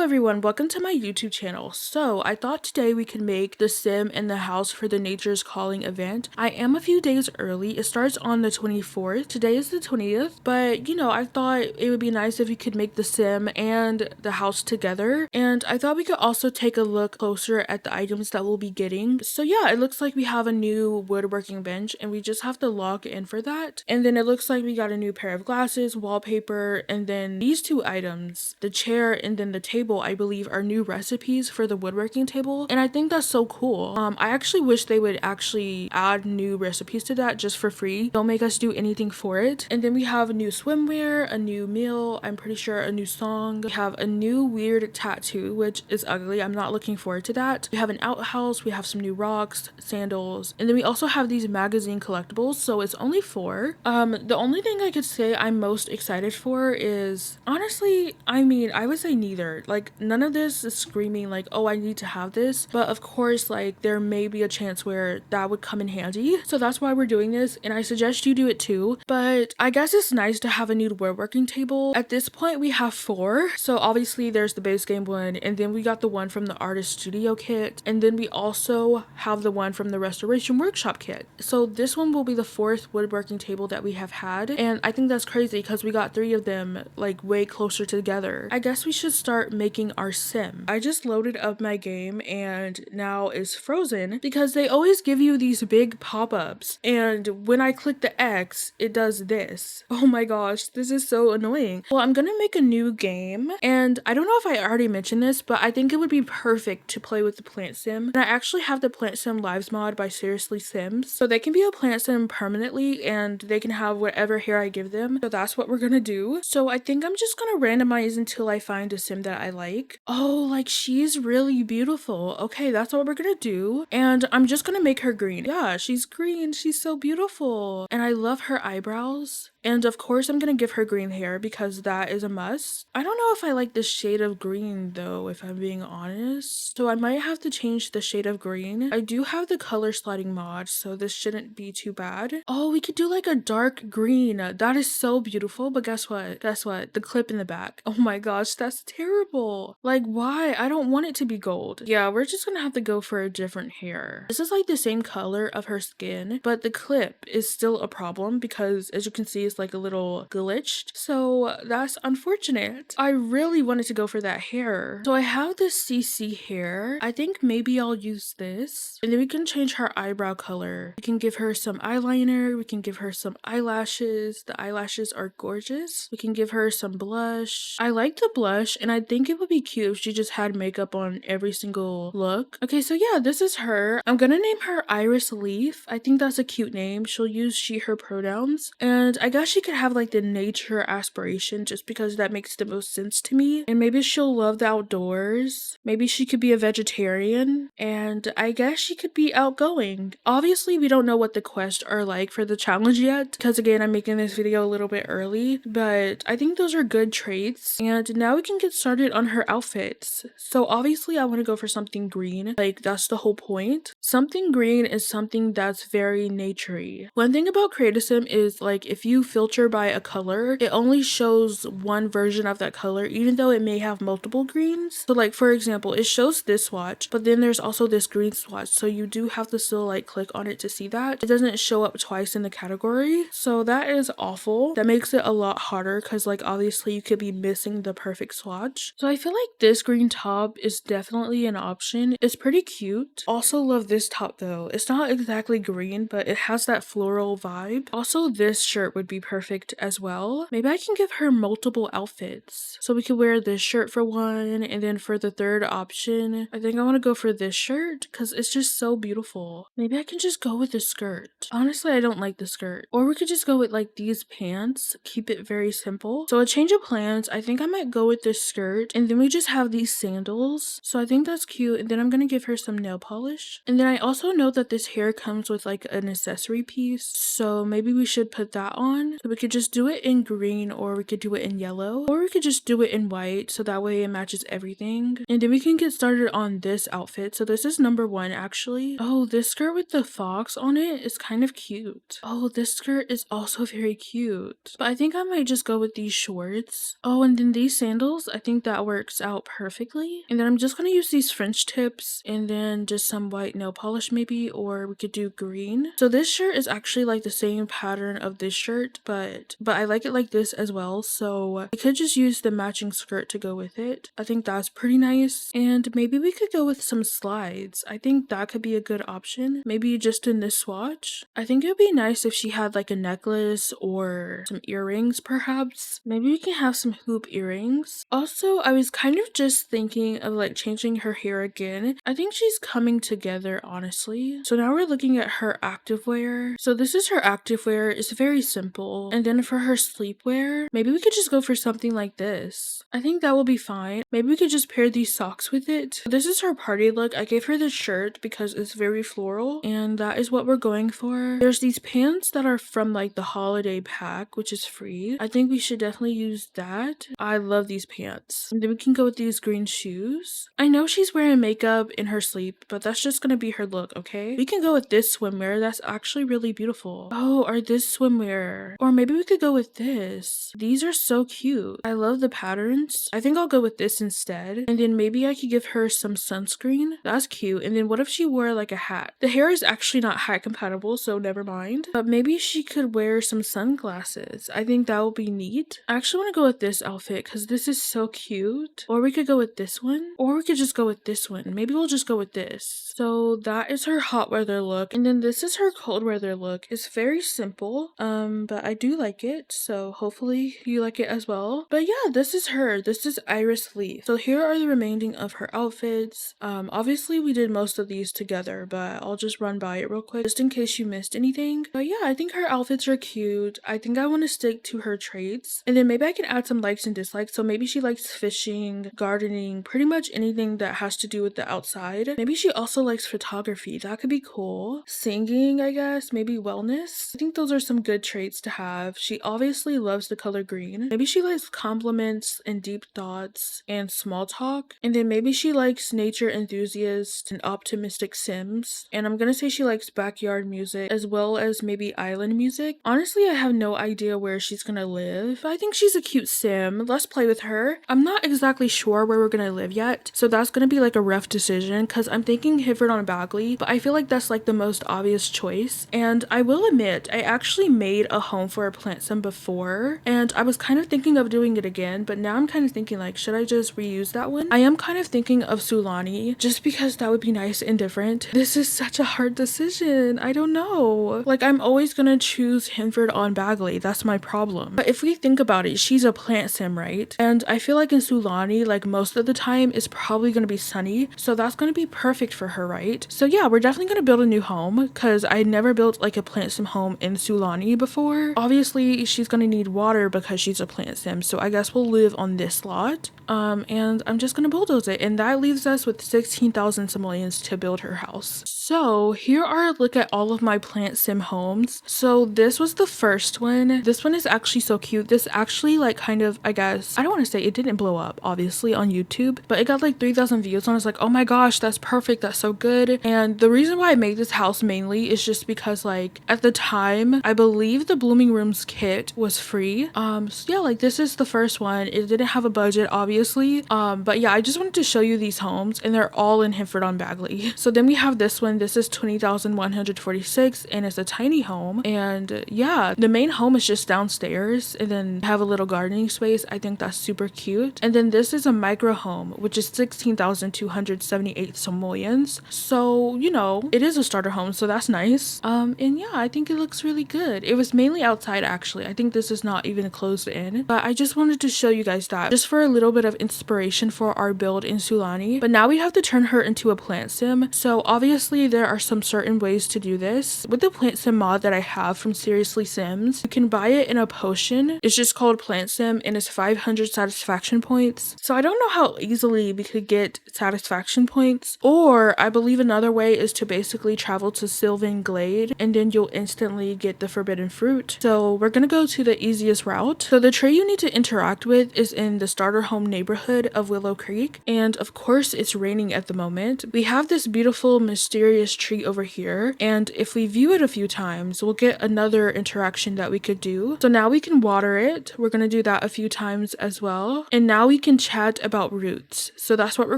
everyone, welcome to my YouTube channel. So I thought today we could make the sim in the house for the Nature's Calling event. I am a few days early. It starts on the 24th. Today is the 20th, but I thought it would be nice if we could make the sim and the house together. And I thought we could also take a look closer at the items that we'll be getting. So yeah, it looks like we have a new woodworking bench and we just have to log in for that. And then it looks like we got a new pair of glasses, wallpaper, and then these two items, the chair and then the table, I believe are new recipes for the woodworking table, and I think that's so cool. I actually wish they would actually add new recipes to that just for free. Don't make us do anything for it. And then we have a new swimwear, a new meal, I'm pretty sure a new song. We have a new weird tattoo, which is ugly. I'm not looking forward to that. We have an outhouse, we have some new rocks, sandals, and then we also have these magazine collectibles, so it's only 4. The only thing I could say I'm most excited for is, honestly, I would say neither. Like, none of this is screaming like, oh, I need to have this, but of course, like, there may be a chance where that would come in handy, so that's why we're doing this, and I suggest you do it too. But I guess it's nice to have a new woodworking table. At this point we have 4, so obviously there's the base game one, and then we got the one from the artist studio kit, and then we also have the one from the restoration workshop kit. So this one will be the 4th woodworking table that we have had, and I think that's crazy because we got 3 of them like way closer together. I guess we should start making our sim. I just loaded up my game and now it's frozen because they always give you these big pop-ups, and when I click the X it does this. Oh my gosh, this is so annoying. Well, I'm gonna make a new game, and I don't know if I already mentioned this, but I think it would be perfect to play with the plant sim. And I actually have the plant sim lives mod by DeeliciousSims, so they can be a plant sim permanently and they can have whatever hair I give them. So that's what we're gonna do. So I think I'm just gonna randomize until I find a sim that I like. Oh, like, she's really beautiful. Okay, that's what we're gonna do. And I'm just gonna make her green. Yeah, she's green. She's so beautiful. And I love her eyebrows. And of course I'm gonna give her green hair because that is a must. I don't know if I like this shade of green though, if I'm being honest. So I might have to change the shade of green. I do have the color sliding mod, so this shouldn't be too bad. Oh, we could do like a dark green. That is so beautiful, but guess what? Guess what? The clip in the back. Oh my gosh, that's terrible. Like, why? I don't want it to be gold. Yeah, we're just gonna have to go for a different hair. This is like the same color of her skin, but the clip is still a problem because, as you can see, it's like a little glitched, so that's unfortunate. I really wanted to go for that hair. So I have this CC hair. I think maybe I'll use this, and then we can change her eyebrow color. We can give her some eyeliner, we can give her some eyelashes. The eyelashes are gorgeous. We can give her some blush. I like the blush, and I think it would be cute if she just had makeup on every single look. Okay, so yeah, this is her. I'm gonna name her Iris Leaf. I think that's a cute name. She'll use she, her pronouns, and I guess she could have like the nature aspiration just because that makes the most sense to me. And maybe she'll love the outdoors. Maybe she could be a vegetarian, and I guess she could be outgoing. Obviously we don't know what the quests are like for the challenge yet because, again, I'm making this video a little bit early, but I think those are good traits. And now we can get started on her outfits. So obviously I want to go for something green, like that's the whole point. Something green is something that's very naturey. One thing about Create Sim is, like, if you filter by a color, it only shows one version of that color even though it may have multiple greens. So like, for example, it shows this swatch, but then there's also this green swatch, so you do have to still like click on it to see that. It doesn't show up twice in the category, so that is awful. That makes it a lot harder because, like, obviously you could be missing the perfect swatch. So I feel like this green top is definitely an option. It's pretty cute. Also love this top though. It's not exactly green, but it has that floral vibe. Also, this shirt would be perfect as well. Maybe I can give her multiple outfits. So we could wear this shirt for one, and then for the third option, I think I want to go for this shirt because it's just so beautiful. Maybe I can just go with the skirt. Honestly, I don't like the skirt. Or we could just go with like these pants, keep it very simple. So a change of plans, I think I might go with this skirt, and then we just have these sandals. So I think that's cute, and then I'm gonna give her some nail polish. And And then I also know that this hair comes with like an accessory piece, so maybe we should put that on. So we could just do it in green, or we could do it in yellow, or we could just do it in white, so that way it matches everything. And then we can get started on this outfit. So this is number 1 actually. Oh, this skirt with the fox on it is kind of cute. Oh, this skirt is also very cute. But I think I might just go with these shorts. Oh, and then these sandals, I think that works out perfectly. And then I'm just gonna use these French tips and then just some white nail polish maybe, or we could do green. So this shirt is actually like the same pattern of this shirt, but I like it like this as well. So I could just use the matching skirt to go with it. I think that's pretty nice. And maybe we could go with some slides. I think that could be a good option. Maybe just in this swatch. I think it would be nice if she had like a necklace or some earrings perhaps. Maybe we can have some hoop earrings. Also, I was kind of just thinking of like changing her hair again. I think she's coming together honestly. So now we're looking at her activewear. So this is her activewear. It's very simple. And then for her sleepwear, maybe we could just go for something like this. I think that will be fine. Maybe we could just pair these socks with it. This is her party look. I gave her this shirt because it's very floral, and that is what we're going for. There's these pants that are from like the holiday pack, which is free. I think we should definitely use that. I love these pants. And then we can go with these green shoes. I know she's wearing makeup in her sleep, but that's just gonna be her look, okay? We can go with this swimwear. That's actually really beautiful. Oh, or this swimwear. Or maybe we could go with this. These are so cute. I love the patterns. I think I'll go with this instead. And then maybe I could give her some sunscreen. That's cute. And then what if she wore like a hat? The hair is actually not hat compatible, so never mind. But maybe she could wear some sunglasses. I think that would be neat. I actually want to go with this outfit because this is so cute. Or we could go with this one. Or we could just go with this one. Maybe we'll just go with this. So that is her hot weather look. And then this is her cold weather look. It's very simple. But I do like it. So hopefully you like it as well. But yeah, this is her. This is Iris Leaf. So here are the remaining of her outfits. Obviously we did most of these together, but I'll just run by it real quick just in case you missed anything. But yeah, I think her outfits are cute. I think I want to stick to her traits, and then maybe I can add some likes and dislikes. So maybe she likes fishing, gardening, pretty much anything that has to do with the outside. Maybe she also likes photography. That could be cool. Singing, I guess. Maybe wellness. I think those are some good traits to have. She obviously loves the color green. Maybe she likes compliments and deep thoughts and small talk. And then maybe she likes nature enthusiasts and optimistic sims. And I'm gonna say she likes backyard music as well as maybe island music. Honestly, I have no idea where she's gonna live, but I think she's a cute sim. Let's play with her. I'm not exactly sure where we're gonna live yet, so that's gonna be like a rough decision because I'm thinking Hifford on Bagley, but I feel like that's like the most obvious choice. And I will admit, I actually made a home for a plant sim before, and I was kind of thinking of doing it again, but now I'm kind of thinking like, should I just reuse that one? I am kind of thinking of Sulani just because that would be nice and different. This is such a hard decision. I don't know. Like, I'm always gonna choose Hinford on Bagley. That's my problem. But if we think about it, she's a plant sim, right? And I feel like in Sulani, like most of the time, it's probably gonna be sunny. So that's gonna be perfect for her, right? So yeah, we're definitely gonna build a new home because I never built like a plant sim home in Sulani before. Obviously, she's gonna need water because she's a plant sim. So I guess we'll live on this lot. And I'm just gonna bulldoze it. And that leaves us with 16,000 simoleons to build her house. So here are a look at all of my plant sim homes. So this was the first one. This one is actually so cute. This actually like kind of, I guess, I don't want to say it didn't blow up obviously on YouTube, but it got like 3,000 views and I was like, oh my gosh, that's perfect. That's so good. And the reason why I made this house mainly is just because like at the time, I believe the Blooming Rooms kit was free. So yeah, like this is the first one. It didn't have a budget obviously. But yeah, I just wanted to show you these homes and they're all in Hinford on Bagley. So then we have this one. This is 20,146 and it's a tiny home. And yeah, the main home is just downstairs and then have a little gardening space. I think that's super cute. And then this is a micro home, which is 16,278 simoleons. So, you know, it is a starter home, so that's nice. And yeah, I think it looks really good. It was mainly outside actually. I think this is not even closed in, but I just wanted to show you guys that just for a little bit of inspiration for our build in Sulani. But now we have to turn her into a plant sim. So obviously there are some certain ways to do this. With the plant sim mod that I have from Seriously Sims, you can buy it in a potion. It's just called Plant Sim and it's 500 satisfaction points. So I don't know how easily we could get satisfaction points, or I believe in another way is to basically travel to Sylvan Glade and then you'll instantly get the forbidden fruit. So we're gonna go to the easiest route. So the tree you need to interact with is in the starter home neighborhood of Willow Creek, and of course it's raining at the moment. We have this beautiful mysterious tree over here, and if we view it a few times we'll get another interaction that we could do. So now we can water it. We're gonna do that a few times as well, and now we can chat about roots. So that's what we're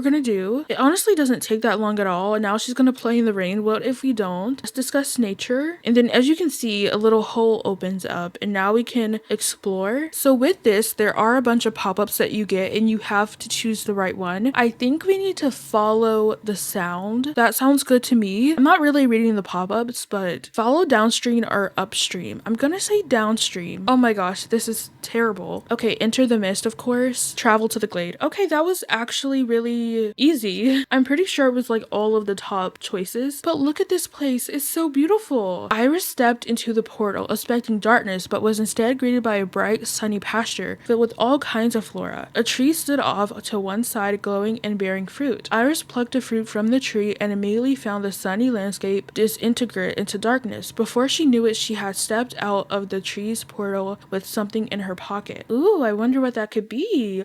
gonna do. It honestly doesn't take that long at all, and now she's gonna play in the rain. What if we don't? Let's discuss nature, and then as you can see a little hole opens up and now we can explore. So with this there are a bunch of pop-ups that you get and you have to choose the right one. I think we need to follow the sound. That sounds good to me. I'm not really reading the pop-ups, but follow downstream or upstream. I'm gonna say downstream. Oh my gosh, this is terrible. Okay, enter the mist, of course. Travel to the glade. Okay, that was actually really easy. I'm pretty sure it was like all of the top choices, but look at this place. It's so beautiful. Iris stepped into the portal expecting darkness, but was instead greeted by a bright, sunny pasture filled with all kinds of flora. A tree stood off to one side, glowing and bearing fruit. Iris plucked a fruit from the tree and immediately found the sunny landscape disintegrate into darkness. Before she knew it, she had stepped out of the tree's portal with something in her pocket. Ooh, I wonder what that could be.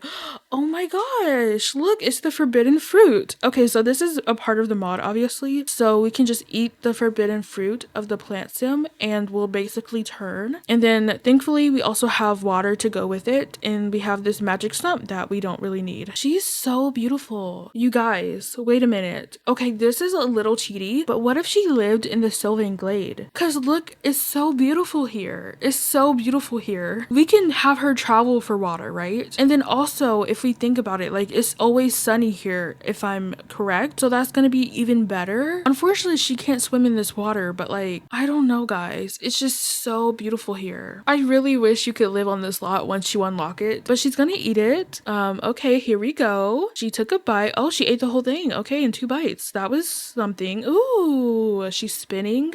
Oh my gosh, look, it's the forbidden fruit. Okay, so this is a part of the mod, obviously. So we can just eat the forbidden fruit of the plant sim and we'll basically turn. And then thankfully we also have water to go with it, and we have this magic stump that we don't really need. She's so beautiful. You guys, wait a minute. Okay, this is a little cheaty, but what if she lived in the Sylvan Glade? Cause look, it's so beautiful here. It's so beautiful here. We can have her travel for water, right? And then also, if we think about it, like it's always sunny here, if I'm correct. So that's gonna be even better. Unfortunately, she can't swim in this water, but like, I don't know guys. It's just so beautiful here. I really wish you could live on this lot once you unlock it, but she's gonna eat it. Okay, here we go. She took a bite. Oh, she ate the whole thing. Okay, in 2 bites. That was something. Ooh, she's spinning.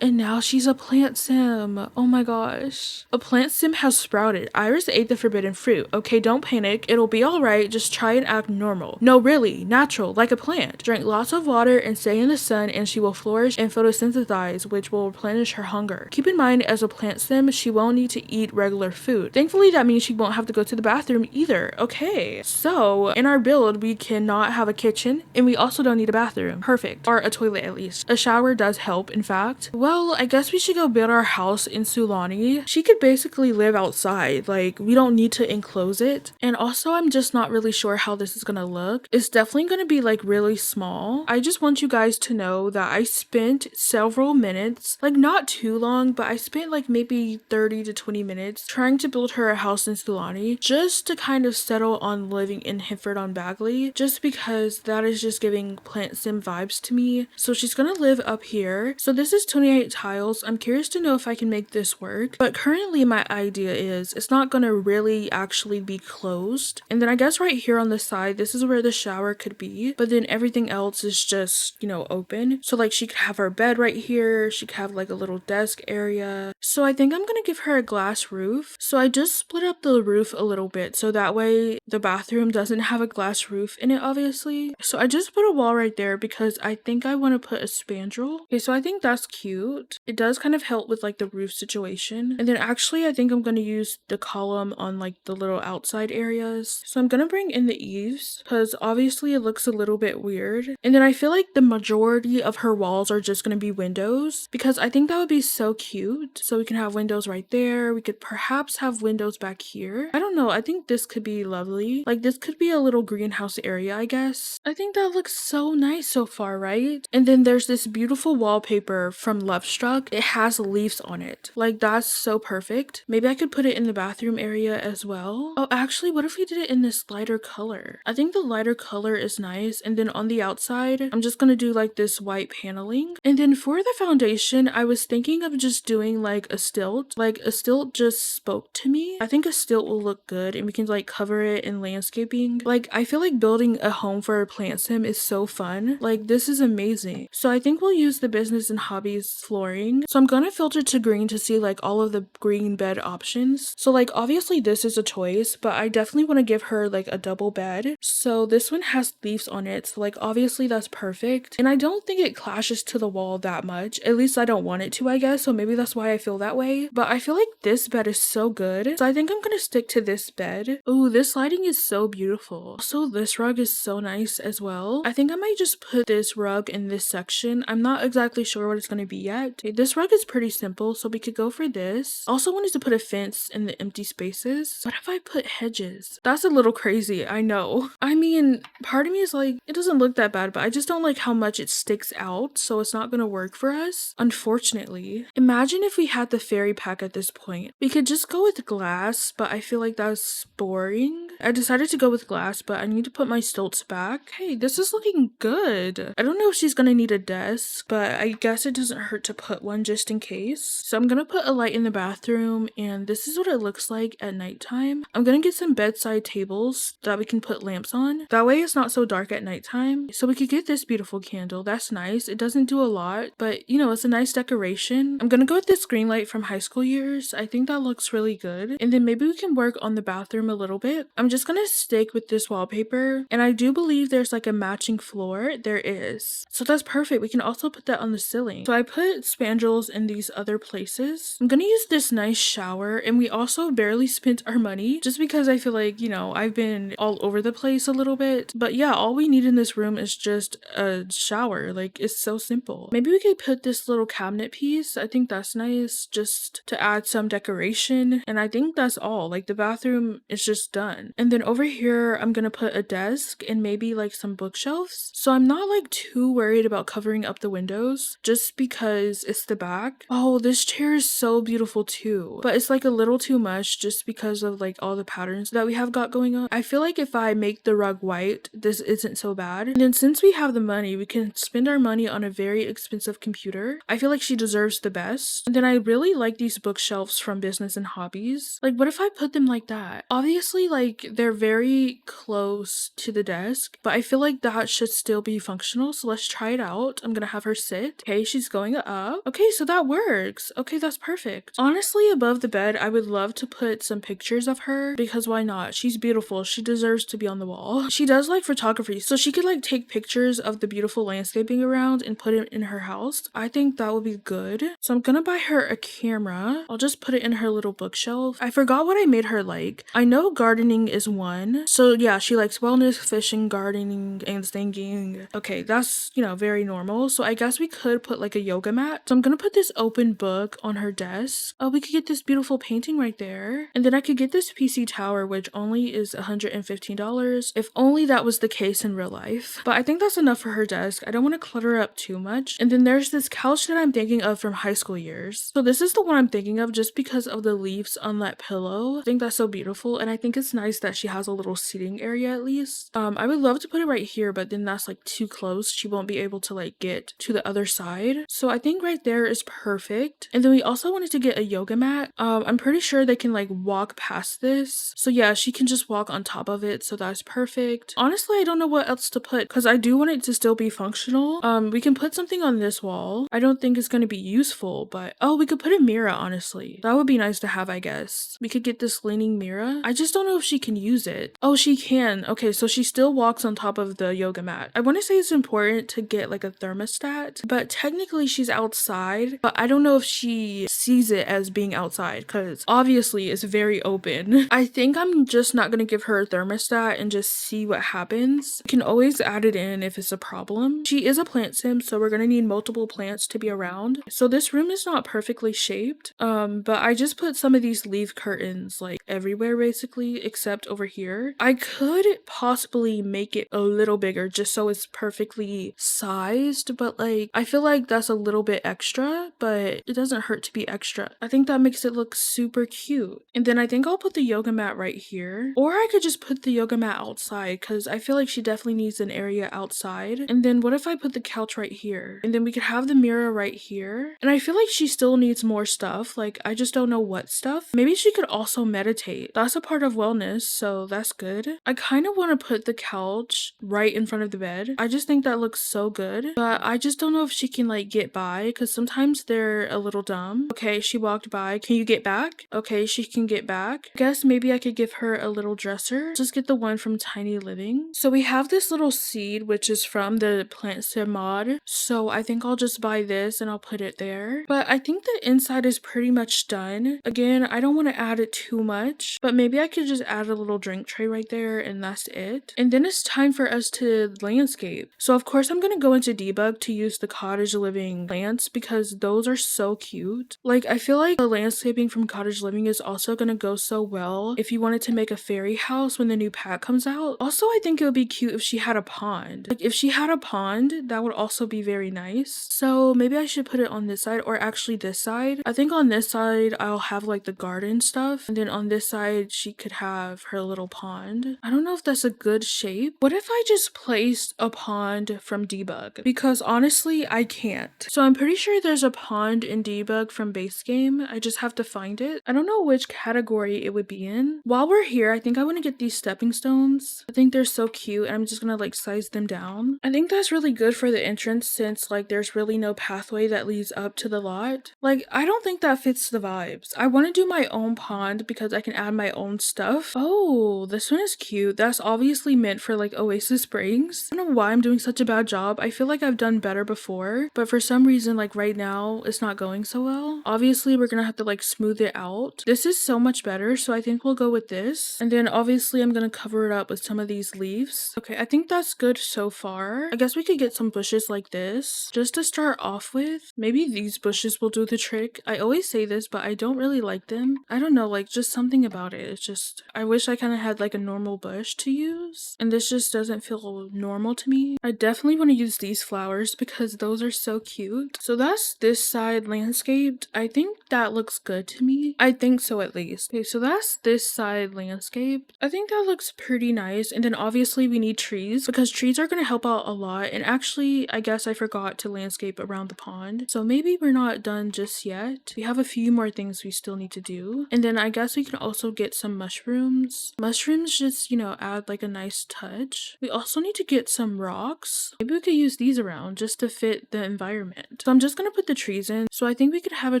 And now she's a plant sim. Oh my gosh. A plant sim has sprouted. Iris ate the forbidden fruit. Okay, don't panic. It'll be alright. Just try and act normal. No, really. Natural. Like a plant. Drink lots of water and stay in the sun and she will flourish and photosynthesize, which will replenish her hunger. Keep in mind, as a plant sim, she won't need to eat regular food. Thankfully, that means she won't have to go to the bathroom either. Okay. So, in our build, we cannot have a kitchen and we also don't need a bathroom. Perfect. Or a toilet at least. A shower does help, in fact. Well, I guess we should go build our house in Sulani. She could basically live outside. Like, we don't need to enclose it. And also, I'm just not really sure how this is gonna look. It's definitely gonna be like really small. I just want you guys to know that I spent several minutes, like not too long, but I spent like maybe 30 to 20 minutes trying to build her a house in Sulani just to kind of settle on living in Hinford on Bagley, just because that is just giving plant sim vibes to me. So she's gonna live up here. So this is 28 tiles. I'm curious to know if I can make this work, but currently my idea is it's not gonna really actually be closed. And then I guess right here on the side, this is where the shower could be, but then everything else is just, you know, open. So like she could have her bed right here. She could have like a little desk area. So I think I'm gonna give her a glass roof. So I just split up the roof a little bit so that way the bathroom doesn't have a glass roof in it, obviously. So I just put a wall right there because I think I want to put a spandrel. Okay, so I think that's cute. It does kind of help with like the roof situation. And then actually I think I'm going to use the column on like the little outside areas. So I'm going to bring in the eaves because obviously it looks a little bit weird. And then I feel like the majority of her walls are just going to be windows because I think that would be so cute. So we can have windows right there. We could perhaps have windows back here. I don't know. I think this could be lovely. Like this could be a little greenhouse area, I guess. I think that looks so nice so far, right? And then there's this beautiful wallpaper from Lovestruck. It has leaves on it. Like that's so perfect. Maybe I could put it in the bathroom area as well. Oh, actually, what if we did it in this lighter color? I think the lighter color is nice. And then on the outside, I'm just gonna do like this white paneling. And then for the foundation, I was thinking of just doing like a stilt. Like a stilt just spoke to me. I think a stilt will look good and we can like cover it in landscaping. Like I feel like building a home for a plant sim is so fun. Like this is amazing. So I think we'll use the business and hobbies this flooring. So I'm gonna filter to green to see like all of the green bed options. So like obviously this is a choice, but I definitely want to give her like a double bed. So this one has leaves on it. So like obviously that's perfect. And I don't think it clashes to the wall that much. At least I don't want it to, I guess. So maybe that's why I feel that way. But I feel like this bed is so good. So I think I'm gonna stick to this bed. Ooh, this lighting is so beautiful. Also, this rug is so nice as well. I think I might just put this rug in this section. I'm not exactly sure what it's gonna be yet. Okay, this rug is pretty simple, so we could go for this. Also wanted to put a fence in the empty spaces. What if I put hedges? That's a little crazy, I know. I mean, part of me is like, it doesn't look that bad, but I just don't like how much it sticks out, so it's not gonna work for us, unfortunately. Imagine if we had the fairy pack at this point. We could just go with glass, but I feel like that's boring. I decided to go with glass, but I need to put my stilts back. Hey, this is looking good. I don't know if she's gonna need a desk, but I guess it doesn't hurt to put one just in case. So I'm gonna put a light in the bathroom, and this is what it looks like at nighttime. I'm gonna get some bedside tables that we can put lamps on. That way it's not so dark at nighttime. So we could get this beautiful candle. That's nice. It doesn't do a lot, but you know, it's a nice decoration. I'm gonna go with this green light from high school years. I think that looks really good. And then maybe we can work on the bathroom a little bit. I'm just gonna stick with this wallpaper, and I do believe there's like a matching floor. There is. So that's perfect. We can also put that on the ceiling. So I put spandrels in these other places. I'm gonna use this nice shower, and we also barely spent our money just because I feel like, you know, I've been all over the place a little bit. But yeah, all we need in this room is just a shower. Like, it's so simple. Maybe we could put this little cabinet piece. I think that's nice just to add some decoration. And I think that's all. Like, the bathroom is just done. And then over here, I'm gonna put a desk and maybe like some bookshelves. So I'm not like too worried about covering up the windows just because it's the back. Oh, this chair is so beautiful too. But it's like a little too much just because of like all the patterns that we have got going on. I feel like if I make the rug white, this isn't so bad. And then since we have the money, we can spend our money on a very expensive computer. I feel like she deserves the best. And then I really like these bookshelves from Business and Hobbies. Like, what if I put them like that? Obviously, like, they're very close to the desk, but I feel like that should still be functional. So let's try it out. I'm gonna have her sit. Okay, she's going up. Okay, so that works. Okay, that's perfect. Honestly, above the bed, I would love to put some pictures of her because why not? She's beautiful. She deserves to be on the wall. She does like photography, so she could like take pictures of the beautiful landscaping around and put it in her house. I think that would be good. So I'm gonna buy her a camera. I'll just put it in her little bookshelf. I forgot what I made her like. I know gardening is one. So yeah, she likes wellness, fishing, gardening, and singing. Okay, that's, you know, very normal. So I guess we could put like a yoga mat. So I'm gonna put this open book on her desk. Oh, we could get this beautiful painting right there. And then I could get this PC tower, which only is $115. If only that was the case in real life. But I think that's enough for her desk. I don't want to clutter up too much. And then there's this couch that I'm thinking of from high school years. So this is the one I'm thinking of just because of the leaves on that pillow. I think that's so beautiful. And I think it's nice that she has a little seating area at least. I would love to put it right here, but then that's like too close. She won't be able to like get to the other side. So I think right there is perfect. And then we also wanted to get a yoga mat. I'm pretty sure they can like walk past this. So yeah, she can just walk on top of it. So that's perfect. Honestly, I don't know what else to put because I do want it to still be functional. We can put something on this wall. I don't think it's going to be useful, but oh, we could put a mirror, honestly. That would be nice to have, I guess. We could get this leaning mirror. I just don't know if she can use it. Oh, she can. Okay, so she still walks on top of the yoga mat. I want to say it's important to get like a thermostat, but technically she's outside, but I don't know if she sees it as being outside because obviously it's very open. I think I'm just not going to give her a thermostat and just see what happens. You can always add it in if it's a problem. She is a plant sim, so we're going to need multiple plants to be around. So this room is not perfectly shaped, but I just put some of these leaf curtains like everywhere basically except over here. I could possibly make it a little bigger just so it's perfectly sized, but like I feel like that's a little bit extra, but it doesn't hurt to be extra. I think that makes it look super cute. And then I think I'll put the yoga mat right here, or I could just put the yoga mat outside because I feel like she definitely needs an area outside. And then what if I put the couch right here, and then we could have the mirror right here. And I feel like she still needs more stuff. Like I just don't know what stuff. Maybe she could also meditate. That's a part of wellness, so that's good. I kind of want to put the couch right in front of the bed. I just think that looks so good, but I just don't know if she can like get by because sometimes they're a little dumb. Okay, she walked by. Can you get back? Okay, she can get back. I guess maybe I could give her a little dresser. Just get the one from Tiny Living. So we have this little seed, which is from the Plant Sim mod. So I think I'll just buy this and I'll put it there. But I think the inside is pretty much done. Again, I don't want to add it too much, but maybe I could just add a little drink tray right there and that's it. And then it's time for us to landscape. So of course I'm going to go into debug to use the cottage living plants because those are so cute. Like I feel like the landscaping from cottage living is also going to go so well if you wanted to make a fairy house when the new pack comes out. Also, I think it would be cute if she had a pond. Like if she had a pond, that would also be very nice. So maybe I should put it on this side or actually this side. I think on this side I'll have like the garden stuff and then on this side she could have her little pond. I don't know if that's a good shape. What if I just placed a pond from debug? Because honestly I can't. So I'm pretty sure there's a pond in debug from base game. I just have to find it. I don't know which category it would be in. While we're here, I think I want to get these stepping stones. I think they're so cute and I'm just gonna like size them down. I think that's really good for the entrance since like there's really no pathway that leads up to the lot. Like I don't think that fits the vibes. I want to do my own pond because I can add my own stuff. Oh, this one is cute. That's obviously meant for like Oasis Springs. I don't know why I'm doing such a bad job. I feel like I've done better before, but for some reason like right now it's not going so well. Obviously we're gonna have to like smooth it out. This is so much better, so I think we'll go with this. And then obviously I'm gonna cover it up with some of these leaves. Okay, I think that's good so far. I guess we could get some bushes like this just to start off with. Maybe these bushes will do the trick. I always say this, but I don't really like them. I don't know, like just something about it. It's just, I wish I kind of had like a normal bush to use. And this just doesn't feel normal to me. I definitely want to use these flowers because those are so cute. So that's this side landscaped. I think that looks good to me. I think so at least. Okay, so that's this side landscape. I think that looks pretty nice. And then obviously we need trees because trees are going to help out a lot. And actually, I guess I forgot to landscape around the pond. So maybe we're not done just yet. We have a few more things we still need to do. And then I guess we can also get some mushrooms. Mushrooms just, you know, add like a nice touch. We also need to get some rocks. Maybe we could use these around just to fit the environment. So I'm just going to put the trees in. So I think we could have a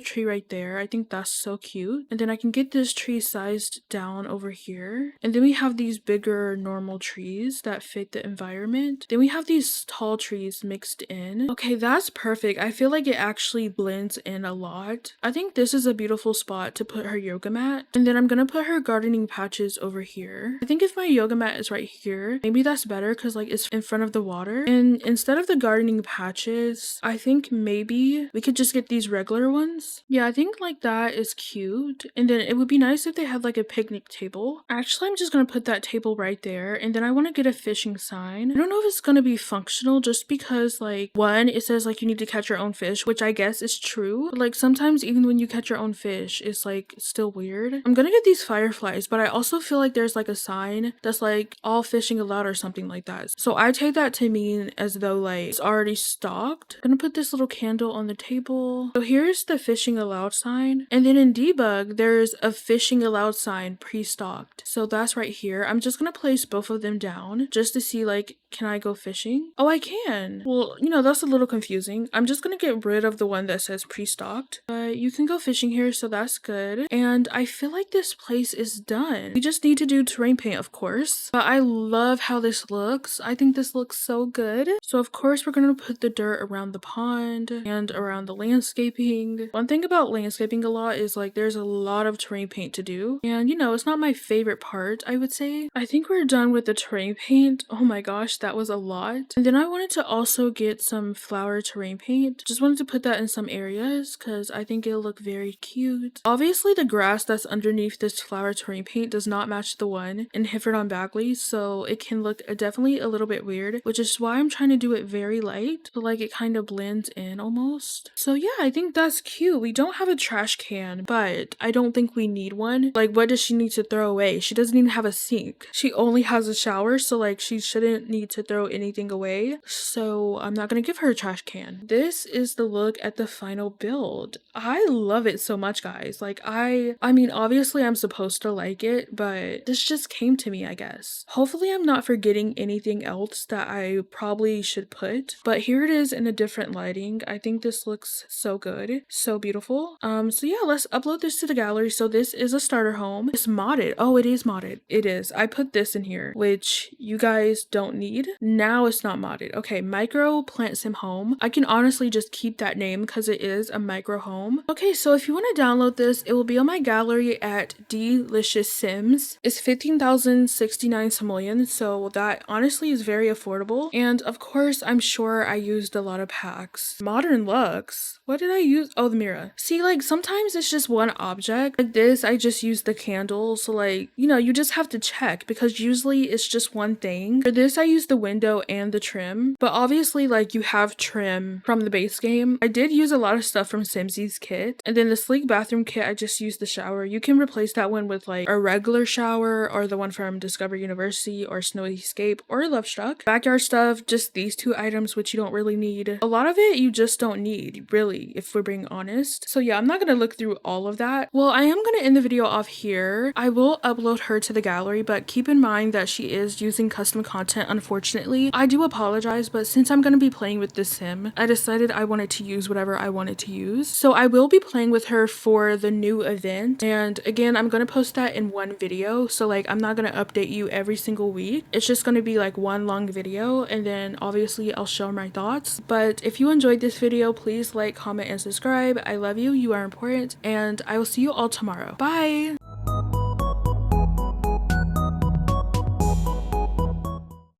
tree right there. I think that's so cute. And then I can get this tree sized down over here. And then we have these bigger normal trees that fit the environment. Then we have these tall trees mixed in. Okay, that's perfect. I feel like it actually blends in a lot. I think this is a beautiful spot to put her yoga mat. And then I'm gonna put her gardening patches over here. I think if my yoga mat is right here, maybe that's better because like it's in front of the water. And instead of the gardening patches, I think maybe we could just get these regular ones. Yeah, I think like that is cute. And then it would be nice if they had like a picnic table. Actually, I'm just gonna put that table right there. And then I want to get a fishing sign. I don't know if it's gonna be functional just because like one, it says like you need to catch your own fish, which I guess is true. But like sometimes even when you catch your own fish, it's like still weird. I'm gonna get these fireflies, but I also feel like there's like a sign that's like all fishing allowed or something like that. So I take that to mean as though like it's already stocked. I'm gonna put this little candle on the table. So here's the fishing allowed sign. And then in debug, there's a fishing allowed sign pre-stocked. So that's right here. I'm just gonna place both of them down just to see like, can I go fishing? Oh, I can. Well, you know, that's a little confusing. I'm just gonna get rid of the one that says pre-stocked, but you can go fishing here, so that's good. And I feel like this place is done. We just need to do terrain paint, of course, but I love how this looks. I think this looks so good. So of course we're gonna put the dirt around the pond and around the landscaping. One thing about landscaping a lot is like there's a lot of terrain paint to do, and you know, it's not my favorite part, I would say. I think we're done with the terrain paint. Oh my gosh, that was a lot. And then I wanted to also get some flower terrain paint. Just wanted to put that in some areas because I think it'll look very cute. Obviously the grass that's underneath this flower terrain paint does not match the one in Hifford on Bagley, so it can look definitely a little bit weird, which is why I'm trying to do it very light, but like it kind of blends in almost. So yeah, I think that's cute. We don't have a trash can, but I don't think we need one. Like what does she need to throw away? She doesn't even have a sink. She only has a shower, so like she shouldn't need to throw anything away, so I'm not gonna give her a trash can. This is the look at the final build. I love it so much, guys. Like I mean, obviously I'm supposed to like it, but this just came to me, I guess. Hopefully I'm not forgetting anything else that I probably should put, but here it is in a different lighting. I think this looks so good, so beautiful. So yeah, let's upload this to the gallery. So this is a starter home. It's modded. Oh, it is modded. It is. I put this in here, which you guys don't need. Now it's not modded. Okay, micro plant sim home. I can honestly just keep that name because it is a micro home. Okay, so if you want to download this, it will be on my gallery at DeeliciousSims. It's 15,069 simoleons, so that honestly is very affordable. And of course, I'm sure I used a lot of packs. Modern looks. What did I use? Oh, the mirror. See, like sometimes it's just one object. Like this, I just used the candle. So like, you know, you just have to check because usually it's just one thing. For this, I used the window and the trim. But obviously, like you have trim from the base game. I did use a lot of stuff from Simsy's kit. And then the sleek bathroom kit, I just used the shower. You can replace that one with like a regular shower or the one from Discover University or Snowy Escape or Love Struck. Backyard stuff, just these two items, which you don't really need. A lot of it you just don't need, really, if we're being honest. So yeah, I'm not gonna look through all of that. Well, I am gonna end the video off here. I will upload her to the gallery, but keep in mind that she is using custom content, unfortunately. I do apologize, but since I'm gonna be playing with this sim, I decided I wanted to use whatever I wanted to use. So I will be playing with her for the new event. And again, I'm gonna post that in one video. So like, I'm not gonna update you every single week. It's just gonna be like one long video. And then obviously I'll share my thoughts. But if you enjoyed this video, please like, comment, and subscribe. I love you. You are important. And I will see you all tomorrow. Bye!